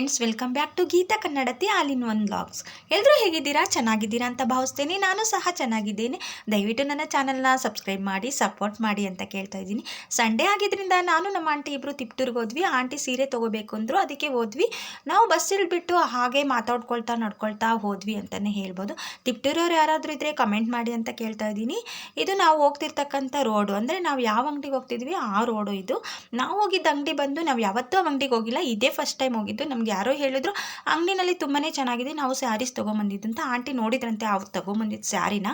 Friends, welcome back to Geeta Kannadati all in one vlogs. ಎಲ್ಲರೂ ಹೇಗಿದ್ದೀರಾ? ಚೆನ್ನಾಗಿದ್ದೀರಾ ಅಂತ ಭಾವಿಸ್ತೇನೆ. ನಾನು ಸಹ ಚೆನ್ನಾಗಿದ್ದೇನೆ. ದಯವಿಟ್ಟು ನನ್ನ ಚಾನಲ್ನ ಸಬ್ಸ್ಕ್ರೈಬ್ ಮಾಡಿ, ಸಪೋರ್ಟ್ ಮಾಡಿ ಅಂತ ಕೇಳ್ತಾ ಇದ್ದೀನಿ. ಸಂಡೇ ಆಗಿದ್ದರಿಂದ ನಾನು ನಮ್ಮ ಆಂಟಿ ಇಬ್ಬರು ತಿಪ್ಟೂರಿಗೆ ಹೋದ್ವಿ. ಆಂಟಿ ಸೀರೆ ತೊಗೋಬೇಕು ಅಂದರು, ಅದಕ್ಕೆ ಹೋದ್ವಿ. ನಾವು ಬಸ್ ಇಳಿಬಿಟ್ಟು ಹಾಗೆ ಮಾತಾಡ್ಕೊಳ್ತಾ ನಡ್ಕೊಳ್ತಾ ಹೋದ್ವಿ ಅಂತಲೇ ಹೇಳ್ಬೋದು. ತಿಪ್ಟೂರವ್ರು ಯಾರಾದರೂ ಇದ್ದರೆ ಕಮೆಂಟ್ ಮಾಡಿ ಅಂತ ಕೇಳ್ತಾ ಇದ್ದೀನಿ. ಇದು ನಾವು ಹೋಗ್ತಿರ್ತಕ್ಕಂಥ ರೋಡು, ಅಂದರೆ ನಾವು ಯಾವ ಅಂಗಡಿಗೆ ಹೋಗ್ತಿದ್ವಿ ಆ ರೋಡು ಇದು. ನಾವು ಹೋಗಿದ್ದ ಅಂಗಡಿ ಬಂದು, ನಾವು ಯಾವತ್ತೂ ಅಂಗಡಿಗೆ ಹೋಗಿಲ್ಲ, ಇದೇ ಫಸ್ಟ್ ಟೈಮ್ ಹೋಗಿದ್ದು. ನಮ್ಗೆ ಯಾರೋ ಹೇಳಿದ್ರು ಅಂಗಡಿನಲ್ಲಿ ತುಂಬಾ ಚೆನ್ನಾಗಿದೆ, ನಾವು ಸ್ಯಾರೀಸ್ ತೊಗೊಂಬಂದಿದ್ದು ಅಂತ. ಆಂಟಿ ನೋಡಿದ್ರಂತೆ ಅವ್ರು ತೊಗೊಂಬಂದಿದ್ದು ಸ್ಯಾರಿನ.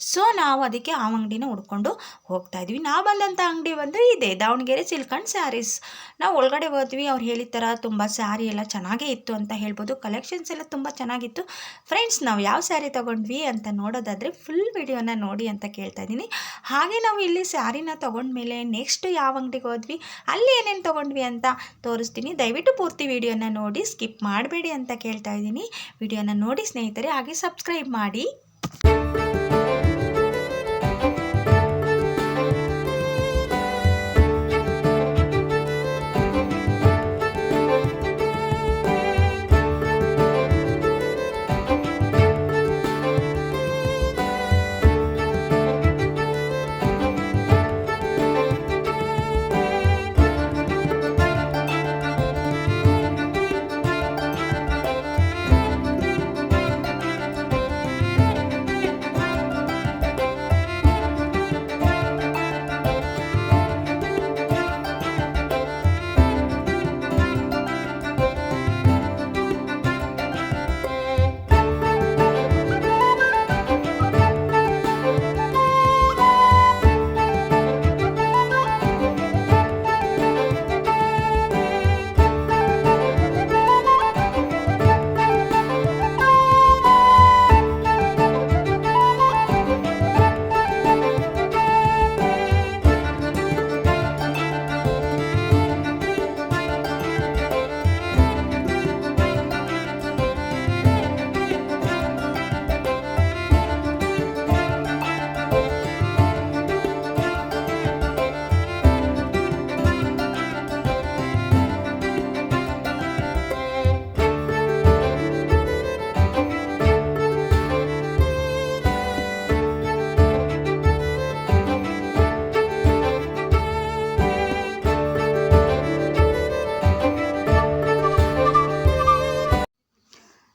ಸೊ ನಾವು ಅದಕ್ಕೆ ಆ ಅಂಗಡಿನ ಹುಡ್ಕೊಂಡು ಹೋಗ್ತಾ ಇದ್ವಿ. ನಾವು ಬಂದಂಥ ಅಂಗಡಿ ಬಂದು ಇದೆ, ದಾವಣಗೆರೆ ಸಿಲ್ಕ್ ಆ್ಯಂಡ್ ಸ್ಯಾರೀಸ್. ನಾವು ಒಳಗಡೆ ಹೋದ್ವಿ. ಅವ್ರು ಹೇಳಿದ ಥರ ತುಂಬ ಸ್ಯಾರಿ ಎಲ್ಲ ಚೆನ್ನಾಗೇ ಇತ್ತು ಅಂತ ಹೇಳ್ಬೋದು. ಕಲೆಕ್ಷನ್ಸ್ ಎಲ್ಲ ತುಂಬ ಚೆನ್ನಾಗಿತ್ತು. ಫ್ರೆಂಡ್ಸ್, ನಾವು ಯಾವ ಸ್ಯಾರಿ ತೊಗೊಂಡ್ವಿ ಅಂತ ನೋಡೋದಾದರೆ ಫುಲ್ ವಿಡಿಯೋನ ನೋಡಿ ಅಂತ ಕೇಳ್ತಾ ಇದ್ದೀನಿ. ಹಾಗೆ ನಾವು ಇಲ್ಲಿ ಸ್ಯಾರಿನ ತೊಗೊಂಡ್ಮೇಲೆ ನೆಕ್ಸ್ಟ್ ಯಾವ ಅಂಗಡಿಗೆ ಹೋದ್ವಿ, ಅಲ್ಲಿ ಏನೇನು ತೊಗೊಂಡ್ವಿ ಅಂತ ತೋರಿಸ್ತೀನಿ. ದಯವಿಟ್ಟು ಪೂರ್ತಿ ವಿಡಿಯೋನ ನೋಡಿ, ಸ್ಕಿಪ್ ಮಾಡಬೇಡಿ ಅಂತ ಕೇಳ್ತಾ ಇದ್ದೀನಿ. ವಿಡಿಯೋನ ನೋಡಿ ಸ್ನೇಹಿತರೆ, ಹಾಗೆ ಸಬ್ಸ್ಕ್ರೈಬ್ ಮಾಡಿ.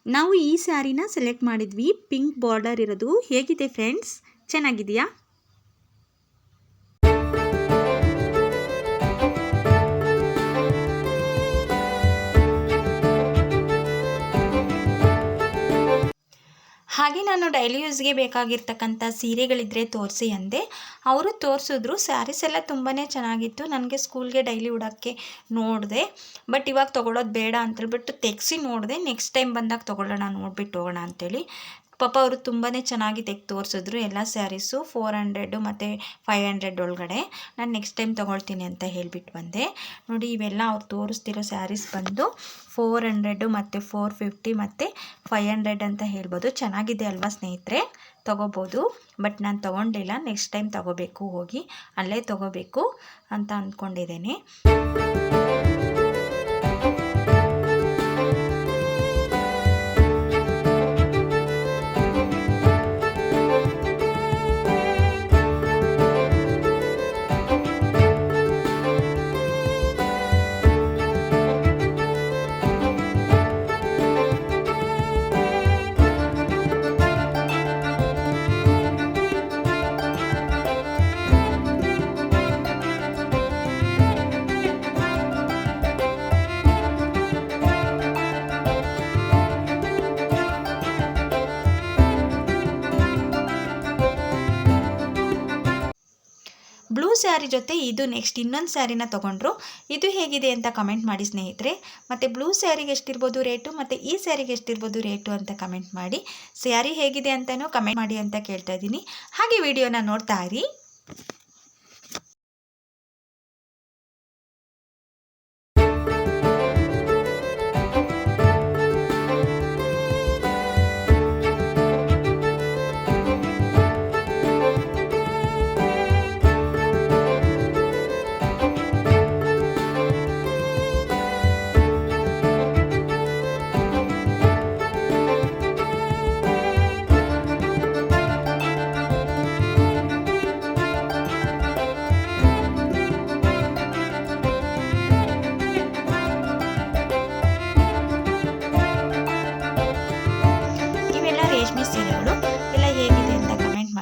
ನಾವು ಈ ಸ್ಯಾರಿನ ಸೆಲೆಕ್ಟ್ ಮಾಡಿದ್ವಿ. ಪಿಂಕ್ ಬಾರ್ಡರ್ ಇರೋದು. ಹೇಗಿದೆ ಫ್ರೆಂಡ್ಸ್? ಚೆನ್ನಾಗಿದೆಯಾ? ಹಾಗೆ ನಾನು ಡೈಲಿ ಯೂಸ್ಗೆ ಬೇಕಾಗಿರ್ತಕ್ಕಂಥ ಸೀರೆಗಳಿದ್ದರೆ ತೋರಿಸಿ ಅಂದೆ. ಅವರು ತೋರಿಸಿದ್ರು. ಸ್ಯಾರೀಸ್ ಎಲ್ಲ ತುಂಬಾ ಚೆನ್ನಾಗಿತ್ತು. ನನಗೆ ಸ್ಕೂಲ್ಗೆ ಡೈಲಿ ಉಡೋಕ್ಕೆ ನೋಡಿದೆ, ಬಟ್ ಇವಾಗ ತೊಗೊಳೋದು ಬೇಡ ಅಂತೇಳ್ಬಿಟ್ಟು ತೆಗೆಸಿ ನೋಡಿದೆ. ನೆಕ್ಸ್ಟ್ ಟೈಮ್ ಬಂದಾಗ ತೊಗೊಳ್ಳೋಣ, ನೋಡಿಬಿಟ್ಟು ಹೋಗೋಣ ಅಂಥೇಳಿ. ಪಾಪ ಅವರು ತುಂಬಾ ಚೆನ್ನಾಗಿ ತೆಗೆದು ತೋರಿಸಿದ್ರು. ಎಲ್ಲ ಸ್ಯಾರೀಸು 400 ಮತ್ತು 500 ಒಳಗಡೆ. ನಾನು ನೆಕ್ಸ್ಟ್ ಟೈಮ್ ತೊಗೊಳ್ತೀನಿ ಅಂತ ಹೇಳಿಬಿಟ್ಟು ಬಂದೆ. ನೋಡಿ, ಇವೆಲ್ಲ ಅವ್ರು ತೋರಿಸ್ತಿರೋ ಸ್ಯಾರೀಸ್ ಬಂದು 400 ಮತ್ತು 450 ಮತ್ತು 500 ಅಂತ ಹೇಳ್ಬೋದು. ಚೆನ್ನಾಗಿದೆ ಅಲ್ವಾ ಸ್ನೇಹಿತರೆ? ತೊಗೋಬೋದು. ಬಟ್ ನಾನು ತೊಗೊಂಡಿಲ್ಲ. ನೆಕ್ಸ್ಟ್ ಟೈಮ್ ತೊಗೋಬೇಕು, ಹೋಗಿ ಅಲ್ಲೇ ತೊಗೋಬೇಕು ಅಂತ ಅಂದ್ಕೊಂಡಿದ್ದೇನೆ. ಬ್ಲೂ ಸ್ಯಾರಿ ಜೊತೆ ಇದು ನೆಕ್ಸ್ಟ್ ಇನ್ನೊಂದು ಸ್ಯಾರಿನ ತೊಗೊಂಡ್ರು. ಇದು ಹೇಗಿದೆ ಅಂತ ಕಮೆಂಟ್ ಮಾಡಿ ಸ್ನೇಹಿತರೆ. ಮತ್ತು ಬ್ಲೂ ಸ್ಯಾರಿಗೆ ಎಷ್ಟಿರ್ಬೋದು ರೇಟು, ಮತ್ತು ಈ ಸ್ಯಾರಿಗೆ ಎಷ್ಟಿರ್ಬೋದು ರೇಟು ಅಂತ ಕಮೆಂಟ್ ಮಾಡಿ. ಸ್ಯಾರಿ ಹೇಗಿದೆ ಅಂತಲೂ ಕಮೆಂಟ್ ಮಾಡಿ ಅಂತ ಕೇಳ್ತಾ ಇದ್ದೀನಿ. ಹಾಗೆ ವಿಡಿಯೋನ ನೋಡ್ತಾ ಇರಿ.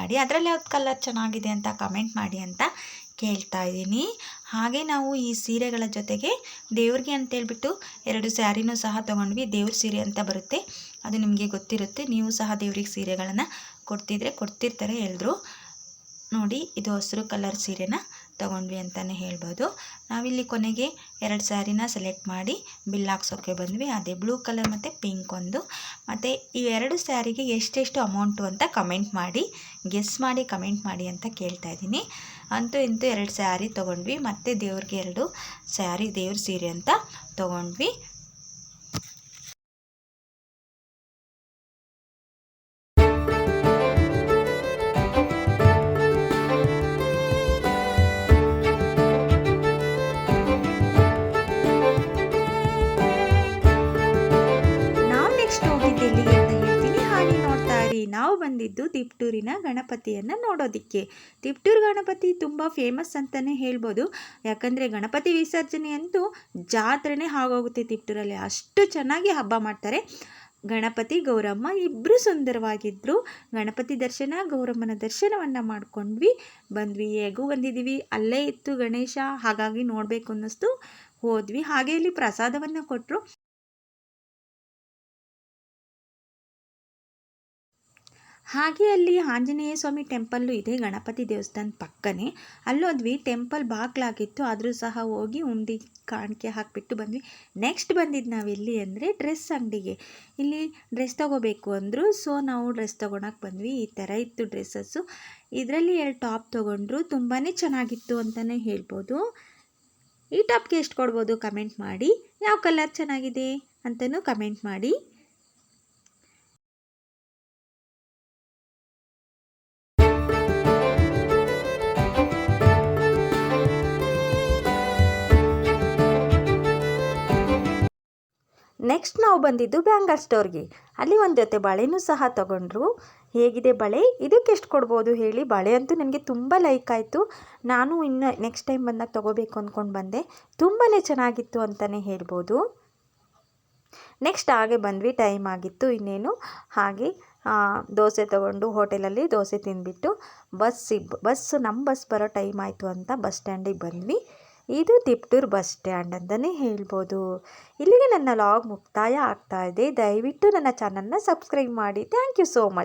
ಮಾಡಿ. ಅದರಲ್ಲಿ ಯಾವ್ದು ಕಲರ್ ಚೆನ್ನಾಗಿದೆ ಅಂತ ಕಮೆಂಟ್ ಮಾಡಿ ಅಂತ ಕೇಳ್ತಾ ಇದ್ದೀನಿ. ಹಾಗೆ ನಾವು ಈ ಸೀರೆಗಳ ಜೊತೆಗೆ ದೇವ್ರಿಗೆ ಅಂತೇಳ್ಬಿಟ್ಟು 2 ಸ್ಯಾರಿನೂ ಸಹ ತೊಗೊಂಡ್ವಿ. ದೇವ್ರ ಸೀರೆ ಅಂತ ಬರುತ್ತೆ, ಅದು ನಿಮಗೆ ಗೊತ್ತಿರುತ್ತೆ. ನೀವು ಸಹ ದೇವ್ರಿಗೆ ಸೀರೆಗಳನ್ನು ಕೊಡ್ತಿರ್ತಾರೆ ಎಲ್ಲರೂ. ನೋಡಿ, ಇದು ಹಸಿರು ಕಲರ್ ಸೀರೆನ ತೊಗೊಂಡ್ವಿ ಅಂತಲೇ ಹೇಳ್ಬೋದು. ನಾವಿಲ್ಲಿ ಕೊನೆಗೆ 2 ಸ್ಯಾರಿನ ಸೆಲೆಕ್ಟ್ ಮಾಡಿ ಬಿಲ್ ಹಾಕ್ಸೋಕ್ಕೆ ಬಂದ್ವಿ. ಅದೇ ಬ್ಲೂ ಕಲರ್ ಮತ್ತು ಪಿಂಕ್ ಒಂದು. ಮತ್ತು ಈ 2 ಸ್ಯಾರಿಗೆ ಎಷ್ಟೆಷ್ಟು ಅಮೌಂಟು ಅಂತ ಕಮೆಂಟ್ ಮಾಡಿ, ಗೆಸ್ ಮಾಡಿ ಕಮೆಂಟ್ ಮಾಡಿ ಅಂತ ಕೇಳ್ತಾ ಇದ್ದೀನಿ. ಅಂತೂ ಇಂತೂ 2 ಸ್ಯಾರಿ ತೊಗೊಂಡ್ವಿ. ಮತ್ತು ದೇವ್ರಿಗೆ 2 ಸ್ಯಾರಿ ದೇವ್ರ ಸೀರೆ ಅಂತ ತೊಗೊಂಡ್ವಿ. ನಾವು ಬಂದಿದ್ದು ತಿಪ್ಟೂರಿನ ಗಣಪತಿಯನ್ನು ನೋಡೋದಕ್ಕೆ. ತಿಪ್ಟೂರು ಗಣಪತಿ ತುಂಬ ಫೇಮಸ್ ಅಂತಲೇ ಹೇಳ್ಬೋದು. ಯಾಕಂದರೆ ಗಣಪತಿ ವಿಸರ್ಜನೆ ಅಂತೂ ಜಾತ್ರೆನೇ ಆಗೋಗುತ್ತೆ ತಿಪ್ಟೂರಲ್ಲಿ, ಅಷ್ಟು ಚೆನ್ನಾಗಿ ಹಬ್ಬ ಮಾಡ್ತಾರೆ. ಗಣಪತಿ ಗೌರಮ್ಮ ಇಬ್ಬರು ಸುಂದರವಾಗಿದ್ದರು. ಗಣಪತಿ ದರ್ಶನ ಗೌರಮ್ಮನ ದರ್ಶನವನ್ನು ಬಂದ್ವಿ. ಹೇಗೂ ಬಂದಿದ್ದೀವಿ, ಅಲ್ಲೇ ಇತ್ತು ಗಣೇಶ, ಹಾಗಾಗಿ ನೋಡಬೇಕು ಅನ್ನಿಸ್ತು, ಹೋದ್ವಿ. ಹಾಗೆ ಇಲ್ಲಿ ಪ್ರಸಾದವನ್ನು ಕೊಟ್ಟರು. ಹಾಗೆ ಅಲ್ಲಿ ಆಂಜನೇಯ ಸ್ವಾಮಿ ಟೆಂಪಲ್ಲು ಇದೆ ಗಣಪತಿ ದೇವಸ್ಥಾನದ ಪಕ್ಕನೇ. ಅಲ್ಲೋದ್ವಿ, ಟೆಂಪಲ್ ಬಾಗಿಲಾಗಿತ್ತು, ಆದರೂ ಸಹ ಹೋಗಿ ಉಂಡಿ ಕಾಣಿಕೆ ಹಾಕಿಬಿಟ್ಟು ಬಂದ್ವಿ. ನೆಕ್ಸ್ಟ್ ಬಂದಿದ್ದು ನಾವೆಲ್ಲಿ ಅಂದರೆ ಡ್ರೆಸ್ ಅಂಗಡಿಗೆ. ಇಲ್ಲಿ ಡ್ರೆಸ್ ತೊಗೋಬೇಕು ಅಂದರು, ಸೊ ನಾವು ಡ್ರೆಸ್ ತೊಗೊಳಕ್ಕೆ ಬಂದ್ವಿ. ಈ ಥರ ಇತ್ತು ಡ್ರೆಸ್ಸಸ್ಸು. ಇದರಲ್ಲಿ 2 ಟಾಪ್ ತೊಗೊಂಡ್ರು, ತುಂಬಾ ಚೆನ್ನಾಗಿತ್ತು ಅಂತಲೇ ಹೇಳ್ಬೋದು. ಈ ಟಾಪ್ಗೆ ಎಷ್ಟು ಕೊಡ್ಬೋದು ಕಮೆಂಟ್ ಮಾಡಿ. ಯಾವ ಕಲರ್ ಚೆನ್ನಾಗಿದೆ ಅಂತಲೂ ಕಮೆಂಟ್ ಮಾಡಿ. ನೆಕ್ಸ್ಟ್ ನಾವು ಬಂದಿದ್ದು ಬ್ಯಾಂಗಲ್ ಸ್ಟೋರ್ಗೆ. ಅಲ್ಲಿ ಒಂದು ಜೊತೆ ಬಳೆನೂ ಸಹ ತೊಗೊಂಡ್ರು. ಹೇಗಿದೆ ಬಳೆ, ಇದಕ್ಕೆ ಎಷ್ಟು ಕೊಡ್ಬೋದು ಹೇಳಿ. ಬಳೆ ಅಂತೂ ನನಗೆ ತುಂಬ ಲೈಕ್ ಆಯಿತು. ನಾನು ಇನ್ನು ನೆಕ್ಸ್ಟ್ ಟೈಮ್ ಬಂದಾಗ ತೊಗೋಬೇಕು ಅಂದ್ಕೊಂಡು ಬಂದೆ. ತುಂಬಾ ಚೆನ್ನಾಗಿತ್ತು ಅಂತಲೇ ಹೇಳ್ಬೋದು. ನೆಕ್ಸ್ಟ್ ಹಾಗೆ ಬಂದ್ವಿ, ಟೈಮ್ ಆಗಿತ್ತು ಇನ್ನೇನು. ಹಾಗೆ ದೋಸೆ ತೊಗೊಂಡು ಹೋಟೆಲಲ್ಲಿ ದೋಸೆ ತಿಂದುಬಿಟ್ಟು ನಮ್ಮ ಬಸ್ ಬರೋ ಟೈಮ್ ಆಯಿತು ಅಂತ ಬಸ್ ಸ್ಟ್ಯಾಂಡಿಗೆ ಬಂದ್ವಿ. ಇದು ತಿಪ್ಟೂರು ಬಸ್ ಸ್ಟ್ಯಾಂಡ್ ಅಂತಲೇ ಹೇಳ್ಬೋದು. ಇಲ್ಲಿಗೆ ನನ್ನ ವ್ಲಾಗ್ ಮುಕ್ತಾಯ ಆಗ್ತಾ ಇದೆ. ದಯವಿಟ್ಟು ನನ್ನ ಚಾನಲ್ನ ಸಬ್ಸ್ಕ್ರೈಬ್ ಮಾಡಿ. Thank you so much.